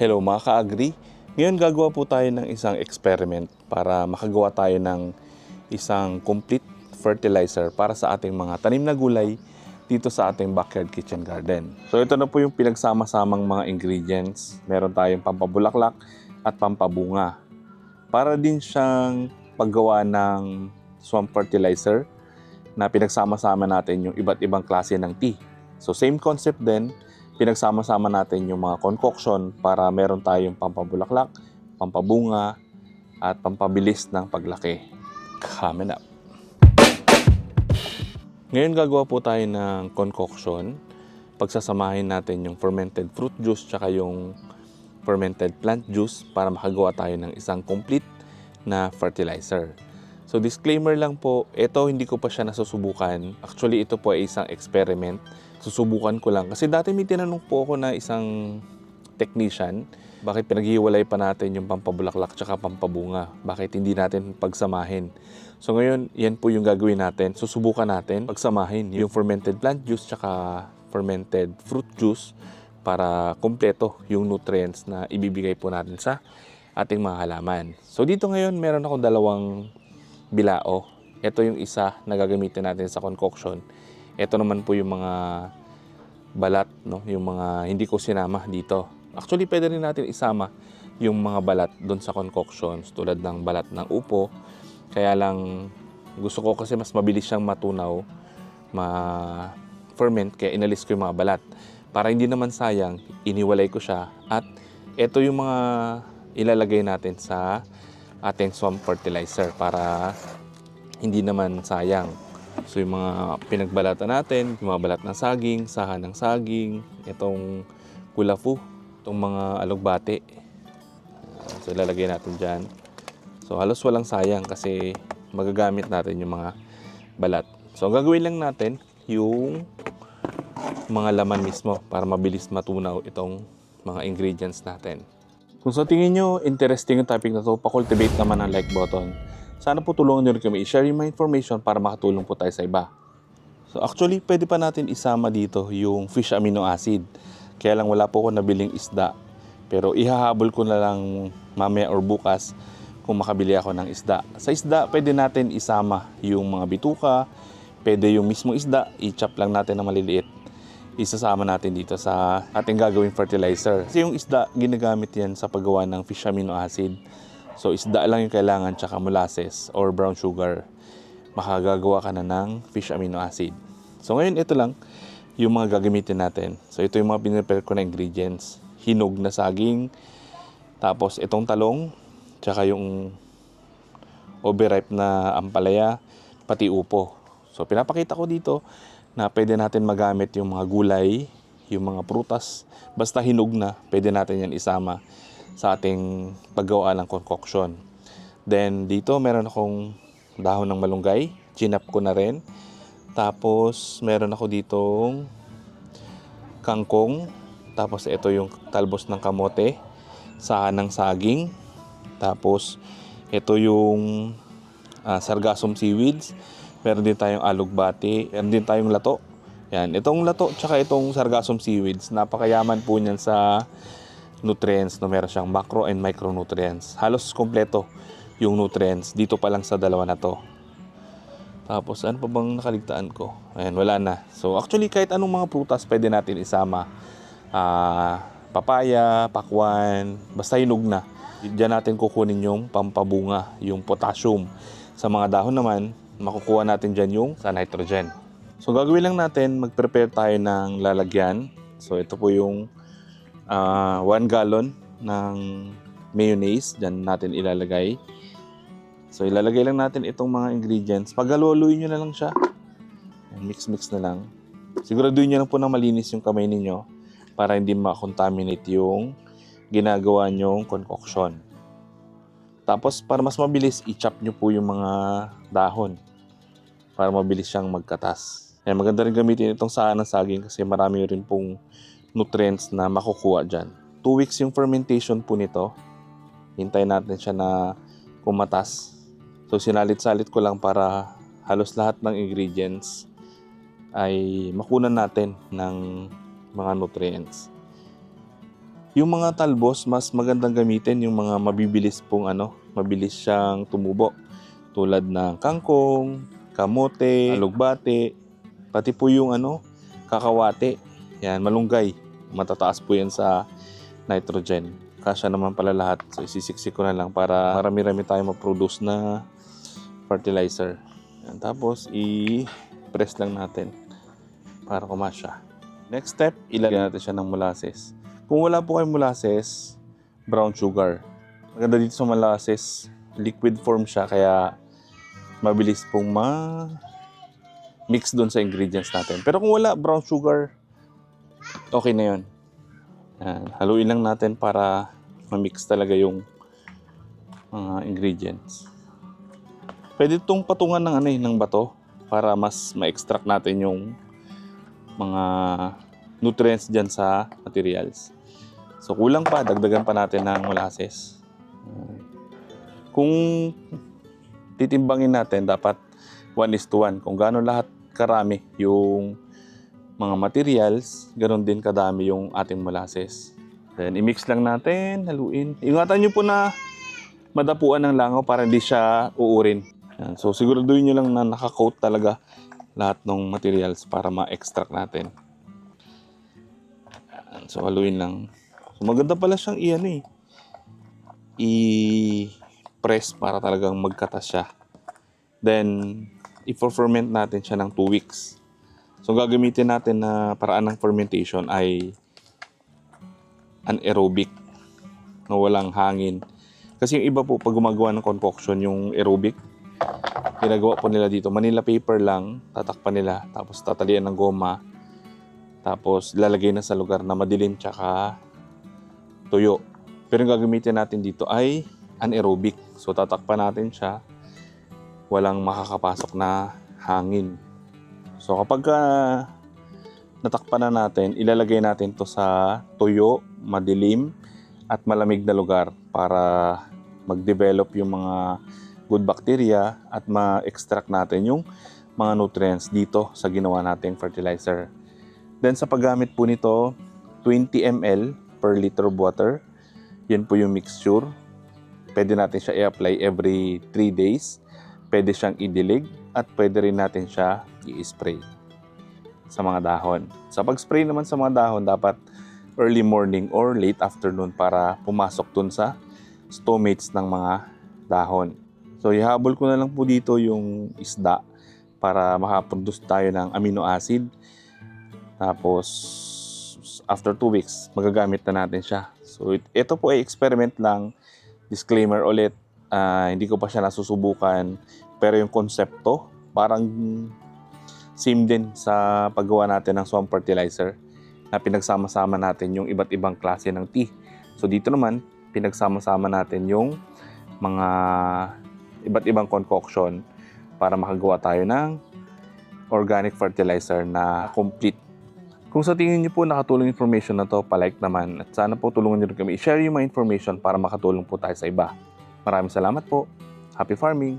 Hello mga ka-agri. Ngayon gagawa po tayo ng isang experiment para makagawa tayo ng isang complete fertilizer para sa ating mga tanim na gulay dito sa ating backyard kitchen garden. So ito na po yung pinagsama-samang mga ingredients. Meron tayong pampabulaklak at pampabunga. Para din siyang paggawa ng swamp fertilizer na pinagsama-sama natin yung iba't ibang klase ng tea. So same concept din. Pinagsama-sama natin yung mga concoction para meron tayong pampabulaklak, pampabunga, at pampabilis ng paglaki. Coming up. Ngayon gagawa po tayo ng concoction. Pagsasamahin natin yung fermented fruit juice tsaka yung fermented plant juice para makagawa tayo ng isang complete na fertilizer. So disclaimer lang po, ito hindi ko pa siya nasusubukan. Actually ito po ay isang experiment. Susubukan ko lang. Kasi dati may tinanong po ako na isang technician, bakit pinaghiwalay pa natin yung pampabulaklak tsaka pampabunga? Bakit hindi natin pagsamahin? So ngayon, yan po yung gagawin natin. Susubukan natin pagsamahin yung fermented plant juice tsaka fermented fruit juice para kompleto yung nutrients na ibibigay po natin sa ating mga halaman. So dito ngayon, meron akong dalawang bilao. Ito yung isa na gagamitin natin sa concoction. Ito naman po yung mga balat, no? Yung mga hindi ko sinama dito. Actually, pwede rin natin isama yung mga balat doon sa concoctions tulad ng balat ng upo. Kaya lang gusto ko kasi mas mabilis siyang matunaw, ma-ferment, kaya inalis ko yung mga balat. Para hindi naman sayang, iniwalay ko siya at ito yung mga ilalagay natin sa ating swamp fertilizer para hindi naman sayang. So yung mga pinagbalatan natin, yung mga balat ng saging, saha ng saging, itong kulafu, itong mga alugbate. So ilalagay natin dyan. So halos walang sayang kasi magagamit natin yung mga balat. So ang gagawin lang natin yung mga laman mismo para mabilis matunaw itong mga ingredients natin. Kung sa tingin nyo interesting yung topic na to, pa-cultivate naman ang like button. Sana po tulungan nyo rin kami i-share yung mga information para makatulong po tayo sa iba. So actually, pwede pa natin isama dito yung fish amino acid. Kaya lang wala po ako nabiling isda. Pero ihahabol ko na lang mamaya or bukas kung makabili ako ng isda. Sa isda, pwede natin isama yung mga bituka. Pwede yung mismong isda, i-chop lang natin na maliliit. Isasama natin dito sa ating gagawing fertilizer. Kasi yung isda, ginagamit yan sa paggawa ng fish amino acid. So isda lang yung kailangan tsaka molasses or brown sugar. Makagagawa ka na ng fish amino acid. So ngayon ito lang yung mga gagamitin natin. So ito yung mga pinrepare ko na ingredients. Hinog na saging, tapos itong talong, tsaka yung overripe na ampalaya, pati upo. So pinapakita ko dito na pwede natin magamit yung mga gulay, yung mga prutas. Basta hinog na, pwede natin yan isama sa ating paggawa ng concoction. Then dito meron akong dahon ng malunggay, chinap ko na rin. Tapos meron ako ditong kangkong, tapos ito yung talbos ng kamote, saha ng saging, tapos ito yung sargassum seaweeds, meron din tayong alugbati, meron din tayong lato. Yan, itong lato tsaka itong sargassum seaweeds, napakayaman po niyan sa nutrients, no? Meron siyang macro and micronutrients. Halos kompleto yung nutrients dito pa lang sa dalawa na to. Tapos ano pa bang nakaligtaan ko? Ayan, wala na. So actually kahit anong mga prutas pwede natin isama. Papaya, pakwan, basta hinog na. Diyan natin kukunin yung pampabunga, yung potassium. Sa mga dahon naman, makukuha natin dyan yung sa nitrogen. So gagawin lang natin, mag-prepare tayo ng lalagyan. So ito po yung 1 gallon ng mayonnaise. Diyan natin ilalagay. So ilalagay lang natin itong mga ingredients. Paghaluin nyo na lang siya. Mix-mix na lang. Siguraduhin nyo lang po na malinis yung kamay ninyo para hindi ma-contaminate yung ginagawa nyong concoction. Tapos para mas mabilis, i-chop nyo po yung mga dahon para mabilis siyang magkatas. Ayan, maganda rin gamitin itong saha ng saging kasi marami rin pong nutrients na makukuha dyan. 2 weeks yung fermentation po nito. Hintayin natin siya na kumatas. So sinalit-salit ko lang para halos lahat ng ingredients ay makunan natin ng mga nutrients. Yung mga talbos, mas magandang gamitin yung mga mabibilis pong mabilis siyang tumubo. Tulad ng kangkong, kamote, alugbate, pati po yung kakawate. Yan, malunggay. Matataas po yan sa nitrogen. Kasya naman pala lahat. So isisiksik ko na lang para marami-rami tayo ma-produce na fertilizer. Yan, tapos i-press lang natin para kumasya. Next step, ilagyan natin siya ng molasses. Kung wala po kayong molasses, brown sugar. Maganda dito sa molasses, liquid form siya kaya mabilis pong mix doon sa ingredients natin. Pero kung wala, brown sugar, okay na yun. Yan, haluin lang natin para ma-mix talaga yung mga ingredients. Pwede itong patungan ng bato para mas ma-extract natin yung mga nutrients dyan sa materials. So kulang pa, dagdagan pa natin ng molasses. Kung titimbangin natin, dapat 1:1. Kung gaano lahat karami yung mga materials, ganoon din kadami yung ating molasses. Then i-mix lang natin, haluin. Ingatan nyo po na madapuan ng langaw para hindi siya uurin. Yan. So siguraduhin nyo lang na naka-coat talaga lahat ng materials para ma-extract natin. Yan. So haluin lang. So maganda pala siyang i-press para talagang magkatas siya. Then, i-ferment natin siya ng 2 weeks. So, gagamitin natin na paraan ng fermentation ay anaerobic, na walang hangin. Kasi yung iba po, pag gumagawa ng concoction, yung aerobic, ginagawa po nila dito, Manila paper lang, tatakpan nila, tapos tatalian ng goma, tapos lalagay na sa lugar na madilim tsaka tuyo. Pero yung gagamitin natin dito ay anaerobic. So, tatakpan natin siya, walang makakapasok na hangin. So kapag natakpan na natin, ilalagay natin to sa tuyo, madilim at malamig na lugar para mag-develop yung mga good bacteria at ma-extract natin yung mga nutrients dito sa ginawa nating fertilizer. Then sa paggamit po nito, 20 ml per liter of water. Yan po yung mixture. Pwede natin siya i-apply every 3 days. Pwede siyang idilig at pwede rin natin siya i-spray sa mga dahon. Sa pag-spray naman sa mga dahon, dapat early morning or late afternoon para pumasok dun sa stomates ng mga dahon. So ihabol ko na lang po dito yung isda para makaproduce tayo ng amino acid. Tapos after 2 weeks, magagamit na natin siya. So ito po ay experiment lang. Disclaimer ulit, hindi ko pa siya nasusubukan. Pero yung konsepto, parang same din sa paggawa natin ng swamp fertilizer na pinagsama-sama natin yung iba't ibang klase ng tea. So dito naman, pinagsama-sama natin yung mga iba't ibang concoction para makagawa tayo ng organic fertilizer na complete. Kung sa tingin niyo po nakatulong information na to, palike naman at sana po tulungan niyo rin kami i-share yung mga information para makatulong po tayo sa iba. Maraming salamat po. Happy farming!